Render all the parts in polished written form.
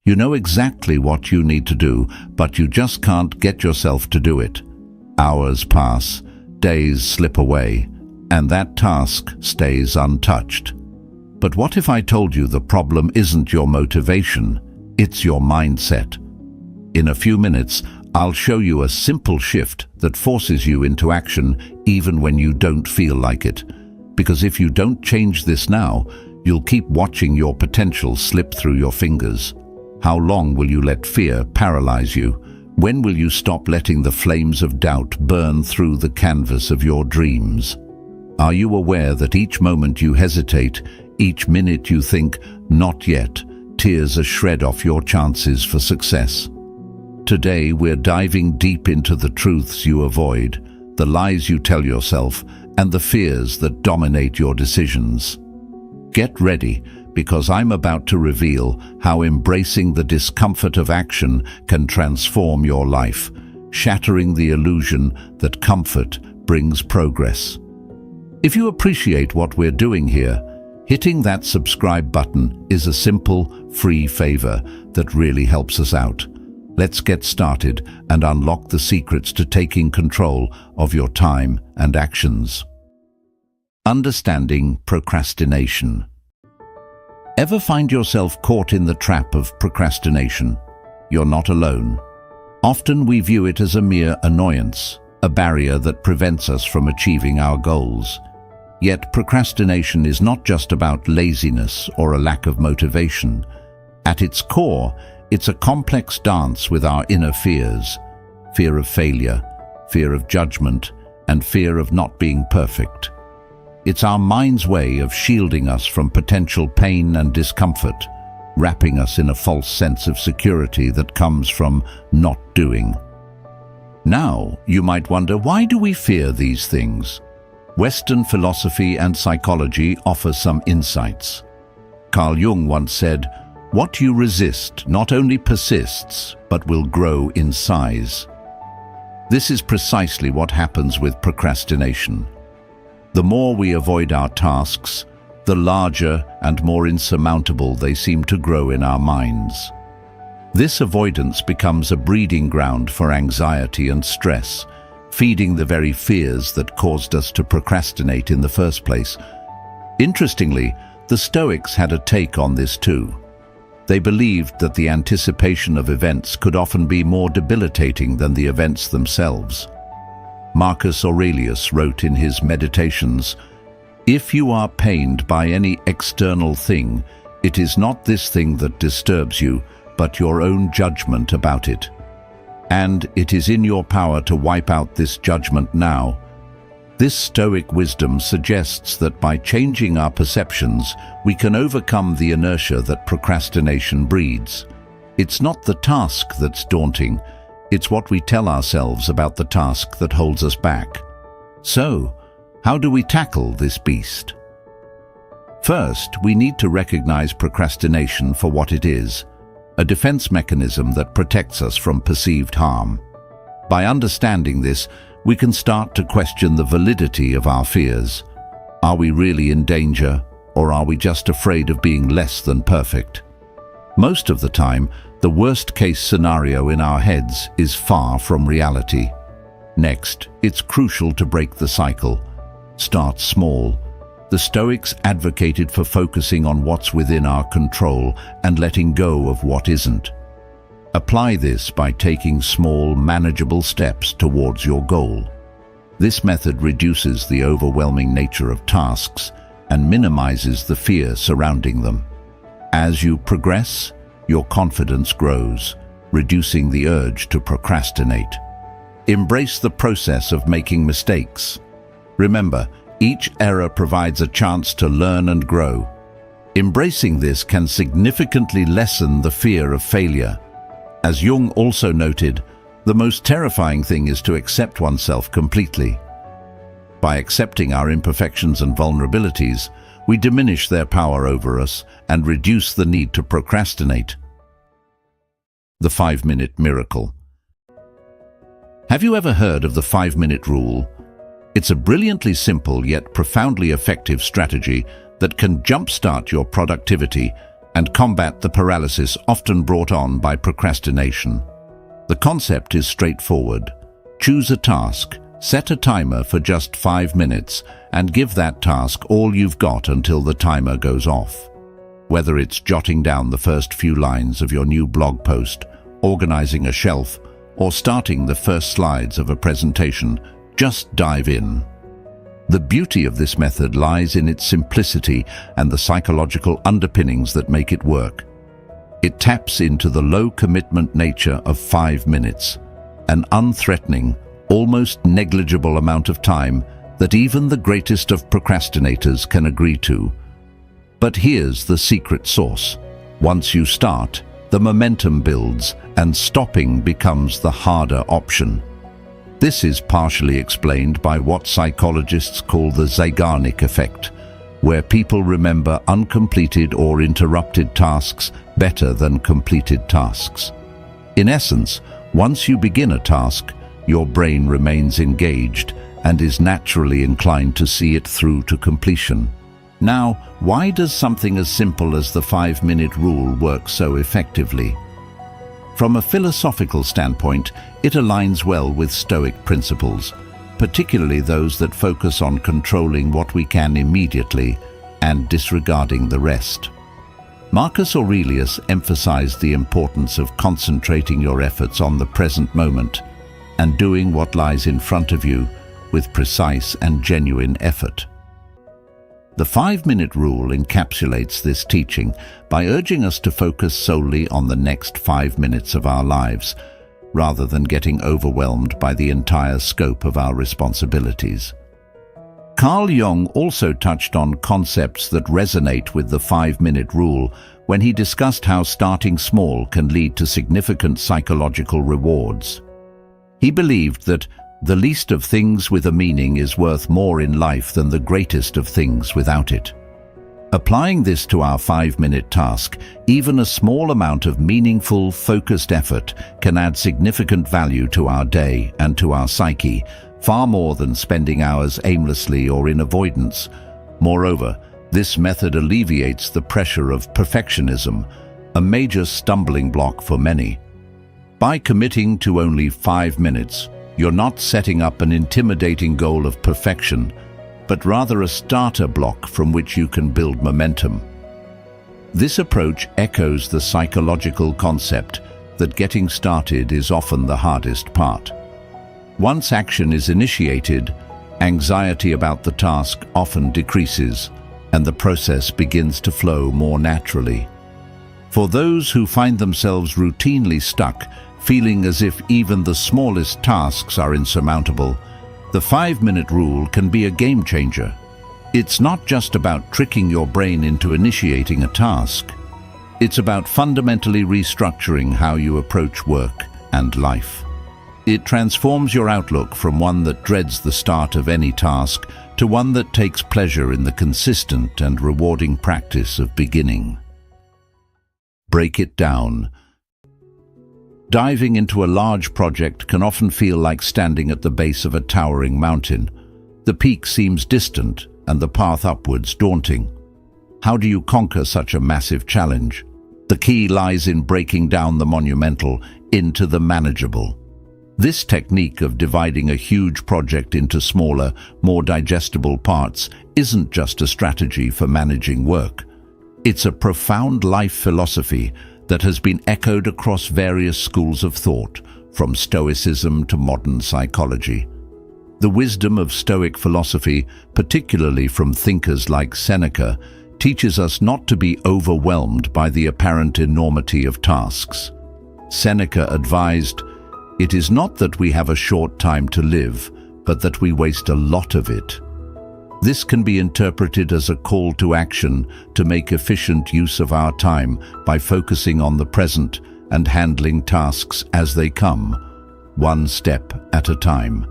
You know exactly what you need to do, but you just can't get yourself to do it. Hours pass, days slip away, and that task stays untouched. But what if I told you the problem isn't your motivation, it's your mindset? In a few minutes, I'll show you a simple shift that forces you into action even when you don't feel like it. Because if you don't change this now, you'll keep watching your potential slip through your fingers. How long will you let fear paralyze you? When will you stop letting the flames of doubt burn through the canvas of your dreams? Are you aware that each moment you hesitate, each minute you think, "not yet," tears a shred off your chances for success? Today, we're diving deep into the truths you avoid, the lies you tell yourself, and the fears that dominate your decisions. Get ready, because I'm about to reveal how embracing the discomfort of action can transform your life, shattering the illusion that comfort brings progress. If you appreciate what we're doing here, hitting that subscribe button is a simple, free favor that really helps us out. Let's get started and unlock the secrets to taking control of your time and actions. Understanding procrastination. Ever find yourself caught in the trap of procrastination? You're not alone. Often we view it as a mere annoyance, a barrier that prevents us from achieving our goals. Yet procrastination is not just about laziness or a lack of motivation. At its core, it's a complex dance with our inner fears: fear of failure, fear of judgment, and fear of not being perfect. It's our mind's way of shielding us from potential pain and discomfort, wrapping us in a false sense of security that comes from not doing. Now, you might wonder, why do we fear these things? Western philosophy and psychology offer some insights. Carl Jung once said, "What you resist not only persists, but will grow in size." This is precisely what happens with procrastination. The more we avoid our tasks, the larger and more insurmountable they seem to grow in our minds. This avoidance becomes a breeding ground for anxiety and stress, feeding the very fears that caused us to procrastinate in the first place. Interestingly, the Stoics had a take on this too. They believed that the anticipation of events could often be more debilitating than the events themselves. Marcus Aurelius wrote in his Meditations, "If you are pained by any external thing, it is not this thing that disturbs you, but your own judgment about it. And it is in your power to wipe out this judgment now." This Stoic wisdom suggests that by changing our perceptions, we can overcome the inertia that procrastination breeds. It's not the task that's daunting, it's what we tell ourselves about the task that holds us back. So, how do we tackle this beast? First, we need to recognize procrastination for what it is: a defense mechanism that protects us from perceived harm. By understanding this, we can start to question the validity of our fears. Are we really in danger, or are we just afraid of being less than perfect? Most of the time, the worst-case scenario in our heads is far from reality. Next, it's crucial to break the cycle. Start small. The Stoics advocated for focusing on what's within our control and letting go of what isn't. Apply this by taking small, manageable steps towards your goal. This method reduces the overwhelming nature of tasks and minimizes the fear surrounding them. As you progress, your confidence grows, reducing the urge to procrastinate. Embrace the process of making mistakes. Remember, each error provides a chance to learn and grow. Embracing this can significantly lessen the fear of failure. As Jung also noted, the most terrifying thing is to accept oneself completely. By accepting our imperfections and vulnerabilities, we diminish their power over us and reduce the need to procrastinate. The 5-minute miracle. Have you ever heard of the 5-minute rule? It's a brilliantly simple yet profoundly effective strategy that can jumpstart your productivity and combat the paralysis often brought on by procrastination. The concept is straightforward. Choose a task, set a timer for just 5 minutes, and give that task all you've got until the timer goes off. Whether it's jotting down the first few lines of your new blog post, organizing a shelf, or starting the first slides of a presentation, just dive in. The beauty of this method lies in its simplicity and the psychological underpinnings that make it work. It taps into the low-commitment nature of 5 minutes, an unthreatening, almost negligible amount of time that even the greatest of procrastinators can agree to. But here's the secret sauce. Once you start, the momentum builds and stopping becomes the harder option. This is partially explained by what psychologists call the Zeigarnik effect, where people remember uncompleted or interrupted tasks better than completed tasks. In essence, once you begin a task, your brain remains engaged and is naturally inclined to see it through to completion. Now, why does something as simple as the 5-minute rule work so effectively? From a philosophical standpoint, it aligns well with Stoic principles, particularly those that focus on controlling what we can immediately and disregarding the rest. Marcus Aurelius emphasized the importance of concentrating your efforts on the present moment and doing what lies in front of you with precise and genuine effort. The 5-minute rule encapsulates this teaching by urging us to focus solely on the next 5 minutes of our lives, rather than getting overwhelmed by the entire scope of our responsibilities. Carl Jung also touched on concepts that resonate with the 5-minute rule when he discussed how starting small can lead to significant psychological rewards. He believed that the least of things with a meaning is worth more in life than the greatest of things without it. Applying this to our 5-minute task, even a small amount of meaningful, focused effort can add significant value to our day and to our psyche, far more than spending hours aimlessly or in avoidance. Moreover, this method alleviates the pressure of perfectionism, a major stumbling block for many. By committing to only 5 minutes, you're not setting up an intimidating goal of perfection, but rather a starter block from which you can build momentum. This approach echoes the psychological concept that getting started is often the hardest part. Once action is initiated, anxiety about the task often decreases, and the process begins to flow more naturally. For those who find themselves routinely stuck, feeling as if even the smallest tasks are insurmountable, the 5-minute rule can be a game changer. It's not just about tricking your brain into initiating a task. It's about fundamentally restructuring how you approach work and life. It transforms your outlook from one that dreads the start of any task to one that takes pleasure in the consistent and rewarding practice of beginning. Break it down. Diving into a large project can often feel like standing at the base of a towering mountain. The peak seems distant and the path upwards daunting. How do you conquer such a massive challenge? The key lies in breaking down the monumental into the manageable. This technique of dividing a huge project into smaller, more digestible parts isn't just a strategy for managing work. It's a profound life philosophy that has been echoed across various schools of thought, from Stoicism to modern psychology. The wisdom of Stoic philosophy, particularly from thinkers like Seneca, teaches us not to be overwhelmed by the apparent enormity of tasks. Seneca advised, "It is not that we have a short time to live, but that we waste a lot of it." This can be interpreted as a call to action to make efficient use of our time by focusing on the present and handling tasks as they come, one step at a time.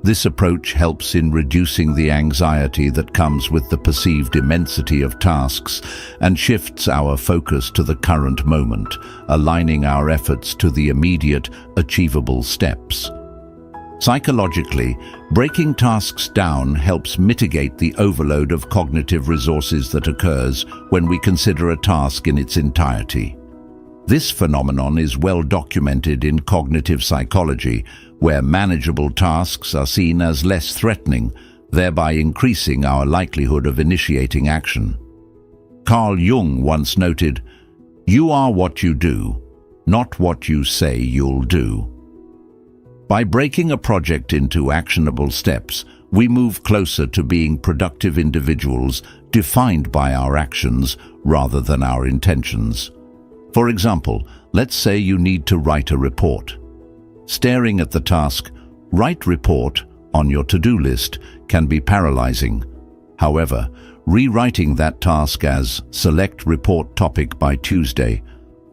This approach helps in reducing the anxiety that comes with the perceived immensity of tasks and shifts our focus to the current moment, aligning our efforts to the immediate, achievable steps. Psychologically, breaking tasks down helps mitigate the overload of cognitive resources that occurs when we consider a task in its entirety. This phenomenon is well documented in cognitive psychology, where manageable tasks are seen as less threatening, thereby increasing our likelihood of initiating action. Carl Jung once noted, "You are what you do, not what you say you'll do." By breaking a project into actionable steps, we move closer to being productive individuals defined by our actions rather than our intentions. For example, let's say you need to write a report. Staring at the task, "Write report," on your to-do list can be paralyzing. However, rewriting that task as "Select report topic by Tuesday,"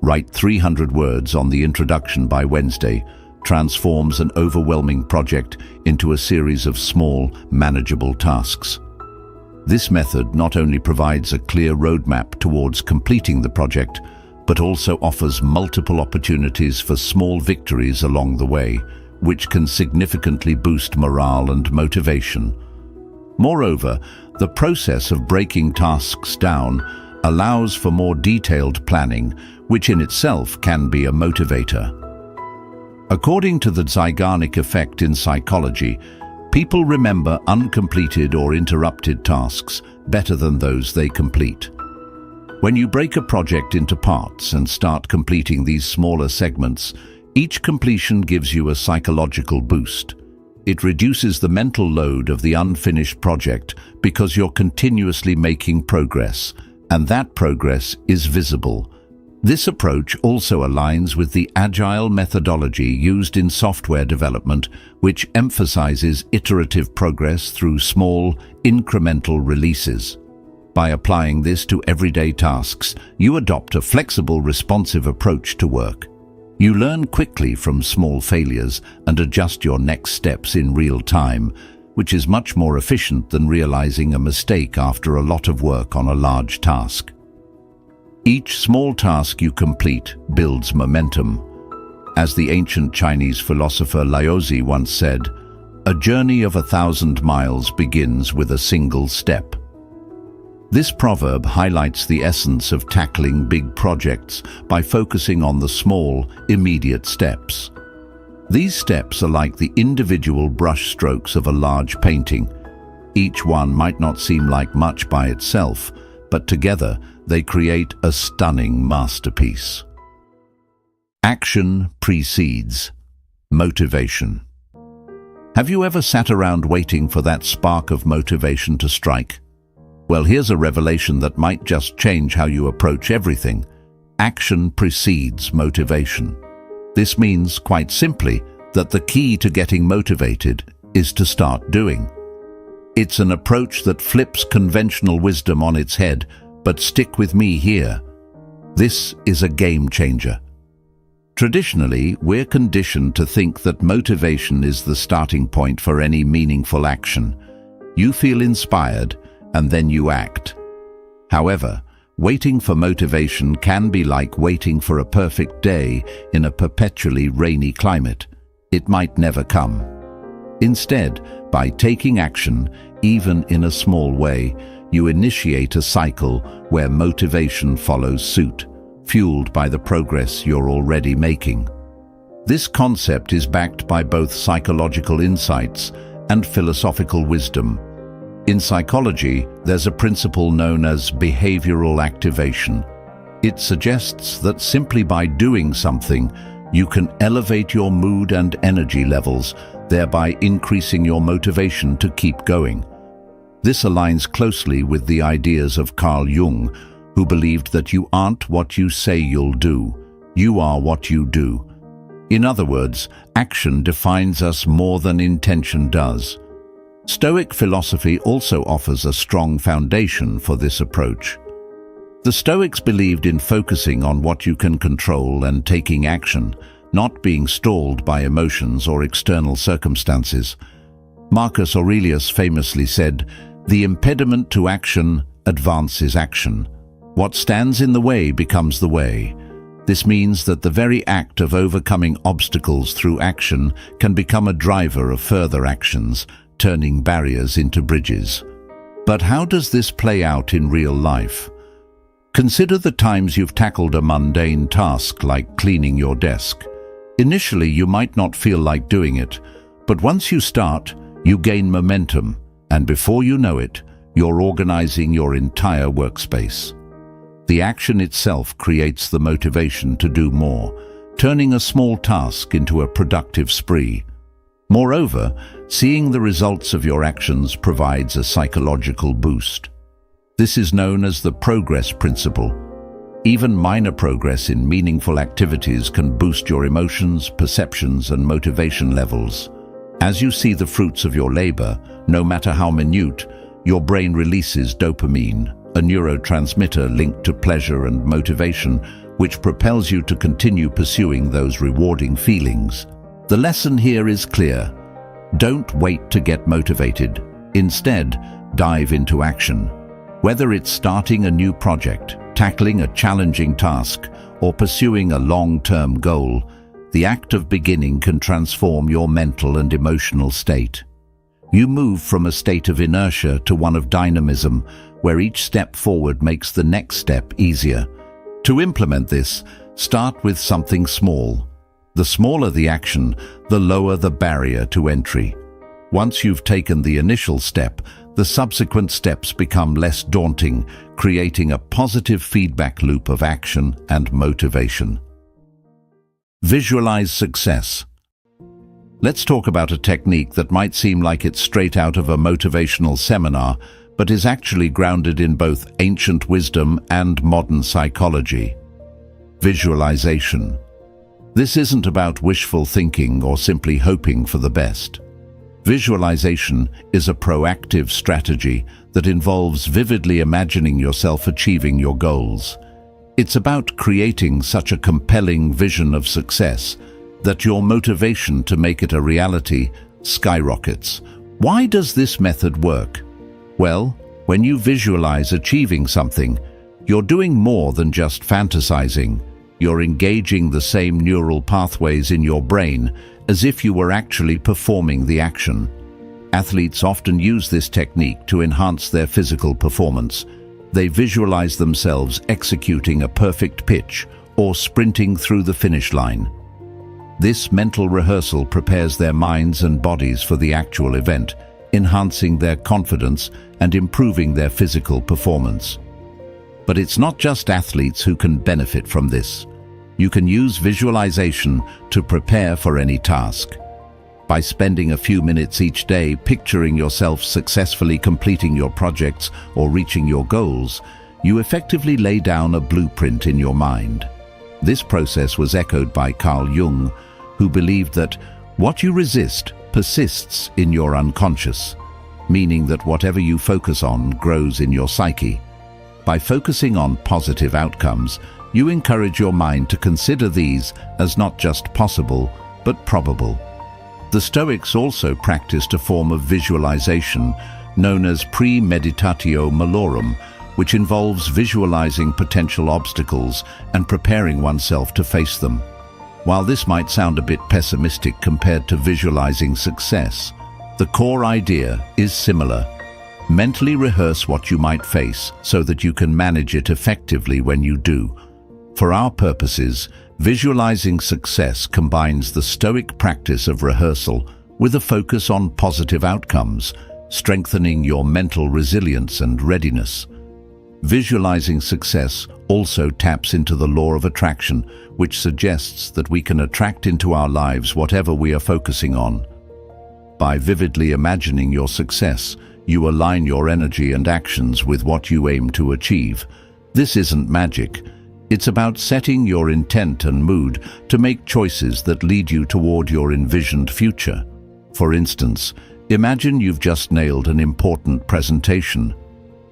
"Write 300 words on the introduction by Wednesday," transforms an overwhelming project into a series of small, manageable tasks. This method not only provides a clear roadmap towards completing the project, but also offers multiple opportunities for small victories along the way, which can significantly boost morale and motivation. Moreover, the process of breaking tasks down allows for more detailed planning, which in itself can be a motivator. According to the Zeigarnik effect in psychology, people remember uncompleted or interrupted tasks better than those they complete. When you break a project into parts and start completing these smaller segments, each completion gives you a psychological boost. It reduces the mental load of the unfinished project because you're continuously making progress, and that progress is visible. This approach also aligns with the agile methodology used in software development, which emphasizes iterative progress through small, incremental releases. By applying this to everyday tasks, you adopt a flexible, responsive approach to work. You learn quickly from small failures and adjust your next steps in real time, which is much more efficient than realizing a mistake after a lot of work on a large task. Each small task you complete builds momentum. As the ancient Chinese philosopher Laozi once said, "A journey of 1,000 miles begins with a single step." This proverb highlights the essence of tackling big projects by focusing on the small, immediate steps. These steps are like the individual brush strokes of a large painting. Each one might not seem like much by itself, but together they create a stunning masterpiece. Action precedes motivation. Have you ever sat around waiting for that spark of motivation to strike? Well, here's a revelation that might just change how you approach everything. Action precedes motivation. This means, quite simply, that the key to getting motivated is to start doing. It's an approach that flips conventional wisdom on its head, but stick with me here. This is a game changer. Traditionally, we're conditioned to think that motivation is the starting point for any meaningful action. You feel inspired, and then you act. However, waiting for motivation can be like waiting for a perfect day in a perpetually rainy climate. It might never come. Instead, by taking action, even in a small way, you initiate a cycle where motivation follows suit, fueled by the progress you're already making. This concept is backed by both psychological insights and philosophical wisdom. In psychology, there's a principle known as behavioral activation. It suggests that simply by doing something, you can elevate your mood and energy levels, thereby increasing your motivation to keep going. This aligns closely with the ideas of Carl Jung, who believed that you aren't what you say you'll do, you are what you do. In other words, action defines us more than intention does. Stoic philosophy also offers a strong foundation for this approach. The Stoics believed in focusing on what you can control and taking action, not being stalled by emotions or external circumstances. Marcus Aurelius famously said, "The impediment to action advances action. What stands in the way becomes the way." This means that the very act of overcoming obstacles through action can become a driver of further actions, turning barriers into bridges. But how does this play out in real life? Consider the times you've tackled a mundane task like cleaning your desk. Initially, you might not feel like doing it, but once you start, you gain momentum, and before you know it, you're organizing your entire workspace. The action itself creates the motivation to do more, turning a small task into a productive spree. Moreover, seeing the results of your actions provides a psychological boost. This is known as the progress principle. Even minor progress in meaningful activities can boost your emotions, perceptions, and motivation levels. As you see the fruits of your labor, no matter how minute, your brain releases dopamine, a neurotransmitter linked to pleasure and motivation, which propels you to continue pursuing those rewarding feelings. The lesson here is clear. Don't wait to get motivated. Instead, dive into action. Whether it's starting a new project, tackling a challenging task, or pursuing a long-term goal, the act of beginning can transform your mental and emotional state. You move from a state of inertia to one of dynamism, where each step forward makes the next step easier. To implement this, start with something small. The smaller the action, the lower the barrier to entry. Once you've taken the initial step, the subsequent steps become less daunting, creating a positive feedback loop of action and motivation. Visualize success. Let's talk about a technique that might seem like it's straight out of a motivational seminar, but is actually grounded in both ancient wisdom and modern psychology. Visualization. This isn't about wishful thinking or simply hoping for the best. Visualization is a proactive strategy that involves vividly imagining yourself achieving your goals. It's about creating such a compelling vision of success that your motivation to make it a reality skyrockets. Why does this method work? Well, when you visualize achieving something, you're doing more than just fantasizing. You're engaging the same neural pathways in your brain as if you were actually performing the action. Athletes often use this technique to enhance their physical performance. They visualize themselves executing a perfect pitch or sprinting through the finish line. This mental rehearsal prepares their minds and bodies for the actual event, enhancing their confidence and improving their physical performance. But it's not just athletes who can benefit from this. You can use visualization to prepare for any task. By spending a few minutes each day picturing yourself successfully completing your projects or reaching your goals, you effectively lay down a blueprint in your mind. This process was echoed by Carl Jung, who believed that what you resist persists in your unconscious, meaning that whatever you focus on grows in your psyche. By focusing on positive outcomes, you encourage your mind to consider these as not just possible, but probable. The Stoics also practiced a form of visualization known as premeditatio malorum, which involves visualizing potential obstacles and preparing oneself to face them. While this might sound a bit pessimistic compared to visualizing success, the core idea is similar. Mentally rehearse what you might face so that you can manage it effectively when you do. For our purposes, visualizing success combines the Stoic practice of rehearsal with a focus on positive outcomes, strengthening your mental resilience and readiness. Visualizing success also taps into the law of attraction, which suggests that we can attract into our lives whatever we are focusing on. By vividly imagining your success, you align your energy and actions with what you aim to achieve. This isn't magic. It's about setting your intent and mood to make choices that lead you toward your envisioned future. For instance, imagine you've just nailed an important presentation.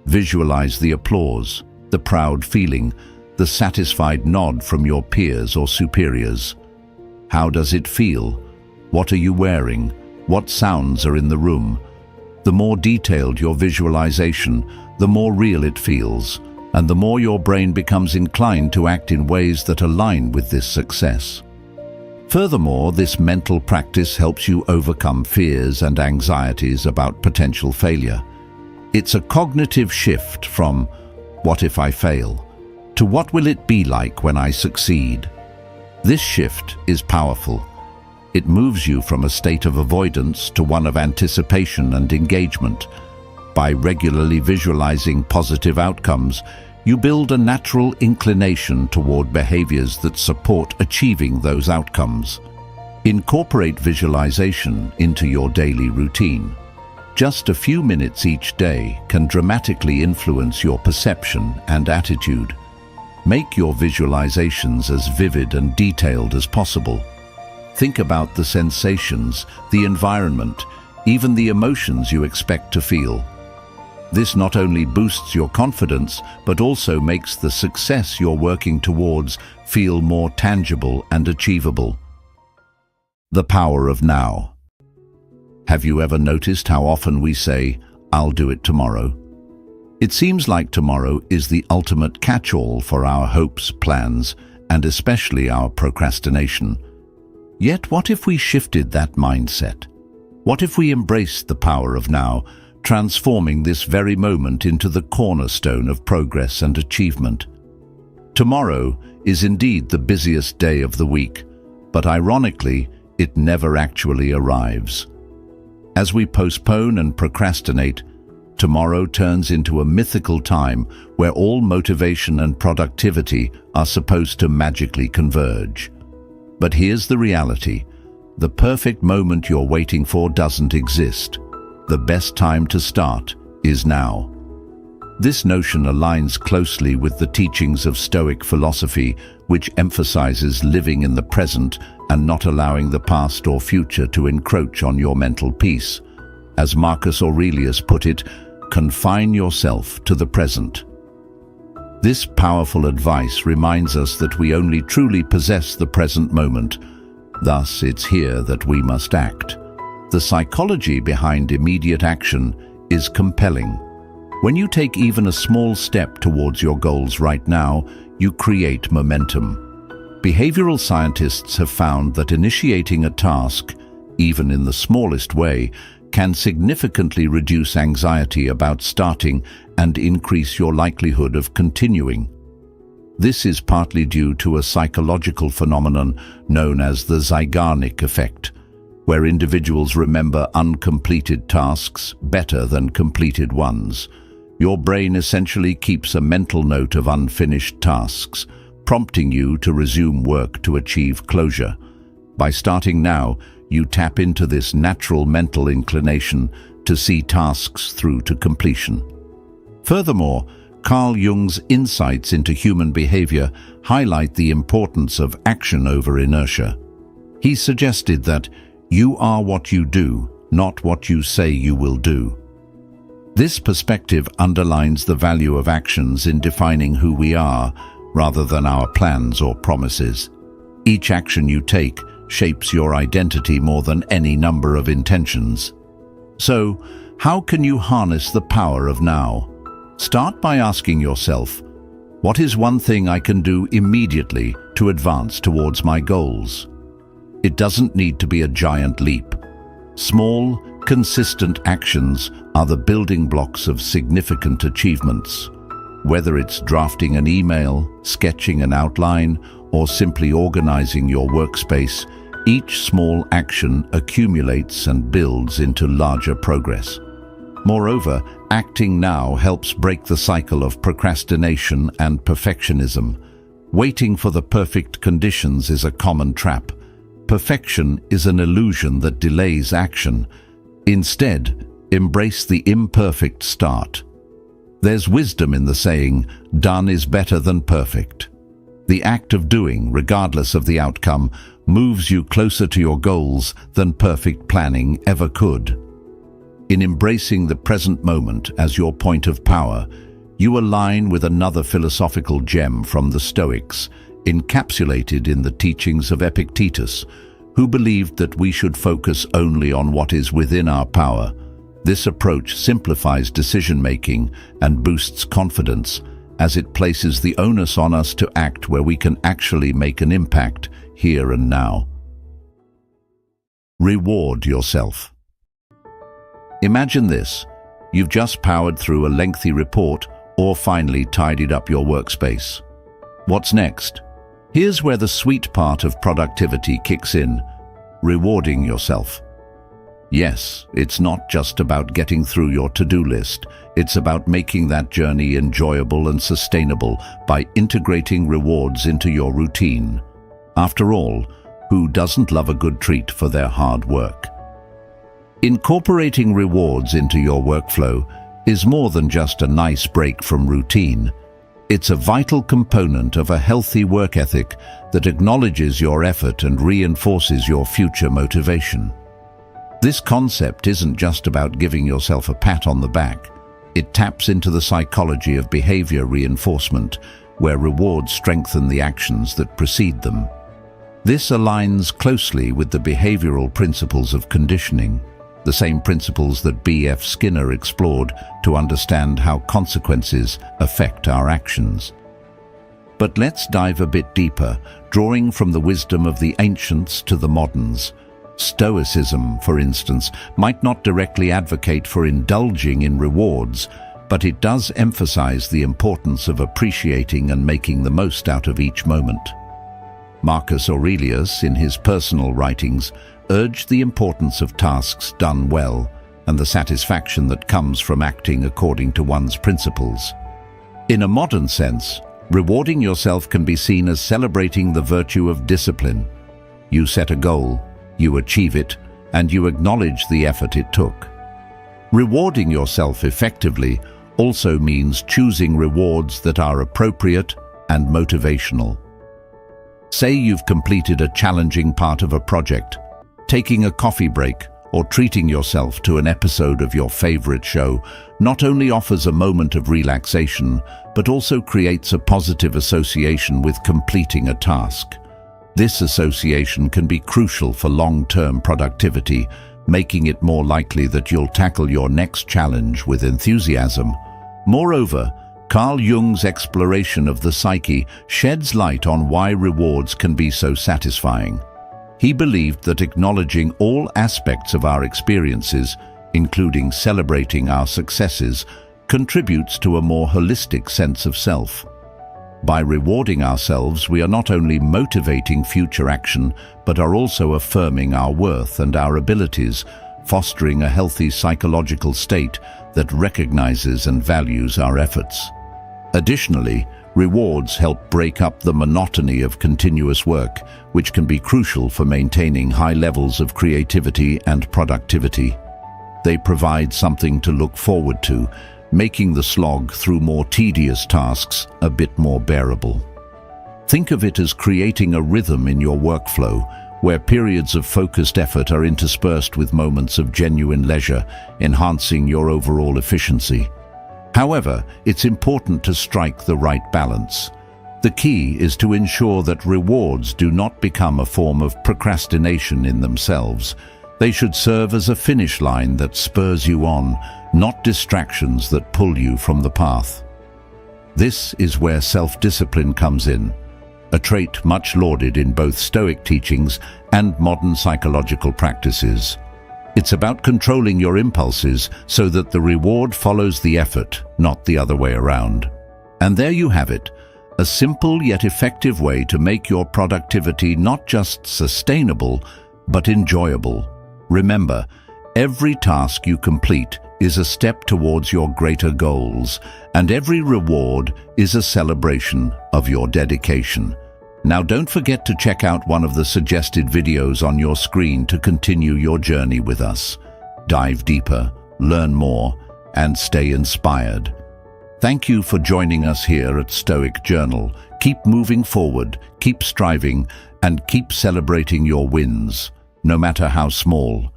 Visualize the applause, the proud feeling, the satisfied nod from your peers or superiors. How does it feel? What are you wearing? What sounds are in the room? The more detailed your visualization, the more real it feels. and the more your brain becomes inclined to act in ways that align with this success. Furthermore, this mental practice helps you overcome fears and anxieties about potential failure. It's a cognitive shift from "what if I fail?" to "what will it be like when I succeed?" This shift is powerful. It moves you from a state of avoidance to one of anticipation and engagement. By regularly visualizing positive outcomes, you build a natural inclination toward behaviors that support achieving those outcomes. Incorporate visualization into your daily routine. Just a few minutes each day can dramatically influence your perception and attitude. Make your visualizations as vivid and detailed as possible. Think about the sensations, the environment, even the emotions you expect to feel. This not only boosts your confidence, but also makes the success you're working towards feel more tangible and achievable. The power of now. Have you ever noticed how often we say, "I'll do it tomorrow"? It seems like tomorrow is the ultimate catch-all for our hopes, plans, and especially our procrastination. Yet what if we shifted that mindset? What if we embraced the power of now, transforming this very moment into the cornerstone of progress and achievement? Tomorrow is indeed the busiest day of the week, but ironically, it never actually arrives. As we postpone and procrastinate, tomorrow turns into a mythical time where all motivation and productivity are supposed to magically converge. But here's the reality. The perfect moment you're waiting for doesn't exist. The best time to start is now. This notion aligns closely with the teachings of Stoic philosophy, which emphasizes living in the present and not allowing the past or future to encroach on your mental peace. As Marcus Aurelius put it, confine yourself to the present. This powerful advice reminds us that we only truly possess the present moment. Thus, it's here that we must act. The psychology behind immediate action is compelling. When you take even a small step towards your goals right now, you create momentum. Behavioral scientists have found that initiating a task, even in the smallest way, can significantly reduce anxiety about starting and increase your likelihood of continuing. This is partly due to a psychological phenomenon known as the Zeigarnik effect, where individuals remember uncompleted tasks better than completed ones. Your brain essentially keeps a mental note of unfinished tasks, prompting you to resume work to achieve closure. By starting now, you tap into this natural mental inclination to see tasks through to completion. Furthermore, Carl Jung's insights into human behavior highlight the importance of action over inertia. He suggested that you are what you do, not what you say you will do. This perspective underlines the value of actions in defining who we are, rather than our plans or promises. Each action you take shapes your identity more than any number of intentions. So, how can you harness the power of now? Start by asking yourself, what is one thing I can do immediately to advance towards my goals? It doesn't need to be a giant leap. Small, consistent actions are the building blocks of significant achievements. Whether it's drafting an email, sketching an outline, or simply organizing your workspace, each small action accumulates and builds into larger progress. Moreover, acting now helps break the cycle of procrastination and perfectionism. Waiting for the perfect conditions is a common trap. Perfection is an illusion that delays action. Instead, embrace the imperfect start. There's wisdom in the saying, "Done is better than perfect." The act of doing, regardless of the outcome, moves you closer to your goals than perfect planning ever could. In embracing the present moment as your point of power, you align with another philosophical gem from the Stoics, encapsulated in the teachings of Epictetus, who believed that we should focus only on what is within our power. This approach simplifies decision-making and boosts confidence, as it places the onus on us to act where we can actually make an impact here and now. Reward yourself. Imagine this. You've just powered through a lengthy report or finally tidied up your workspace. What's next? Here's where the sweet part of productivity kicks in: rewarding yourself. Yes, it's not just about getting through your to-do list. It's about making that journey enjoyable and sustainable by integrating rewards into your routine. After all, who doesn't love a good treat for their hard work? Incorporating rewards into your workflow is more than just a nice break from routine. It's a vital component of a healthy work ethic that acknowledges your effort and reinforces your future motivation. This concept isn't just about giving yourself a pat on the back. It taps into the psychology of behavior reinforcement, where rewards strengthen the actions that precede them. This aligns closely with the behavioral principles of conditioning, the same principles that B.F. Skinner explored to understand how consequences affect our actions. But let's dive a bit deeper, drawing from the wisdom of the ancients to the moderns. Stoicism, for instance, might not directly advocate for indulging in rewards, but it does emphasize the importance of appreciating and making the most out of each moment. Marcus Aurelius, in his personal writings, urged the importance of tasks done well and the satisfaction that comes from acting according to one's principles. In a modern sense, rewarding yourself can be seen as celebrating the virtue of discipline. You set a goal, you achieve it, and you acknowledge the effort it took. Rewarding yourself effectively also means choosing rewards that are appropriate and motivational. Say you've completed a challenging part of a project. Taking a coffee break or treating yourself to an episode of your favorite show not only offers a moment of relaxation, but also creates a positive association with completing a task. This association can be crucial for long-term productivity, making it more likely that you'll tackle your next challenge with enthusiasm. Moreover, Carl Jung's exploration of the psyche sheds light on why rewards can be so satisfying. He believed that acknowledging all aspects of our experiences, including celebrating our successes, contributes to a more holistic sense of self. By rewarding ourselves, we are not only motivating future action, but are also affirming our worth and our abilities, fostering a healthy psychological state that recognizes and values our efforts. Additionally, rewards help break up the monotony of continuous work, which can be crucial for maintaining high levels of creativity and productivity. They provide something to look forward to, making the slog through more tedious tasks a bit more bearable. Think of it as creating a rhythm in your workflow, where periods of focused effort are interspersed with moments of genuine leisure, enhancing your overall efficiency. However, it's important to strike the right balance. The key is to ensure that rewards do not become a form of procrastination in themselves. They should serve as a finish line that spurs you on, not distractions that pull you from the path. This is where self-discipline comes in, a trait much lauded in both Stoic teachings and modern psychological practices. It's about controlling your impulses so that the reward follows the effort, not the other way around. And there you have it, a simple yet effective way to make your productivity not just sustainable, but enjoyable. Remember, every task you complete is a step towards your greater goals, and every reward is a celebration of your dedication. Now don't forget to check out one of the suggested videos on your screen to continue your journey with us. Dive deeper, learn more, and stay inspired. Thank you for joining us here at Stoic Journal. Keep moving forward, keep striving, and keep celebrating your wins, no matter how small.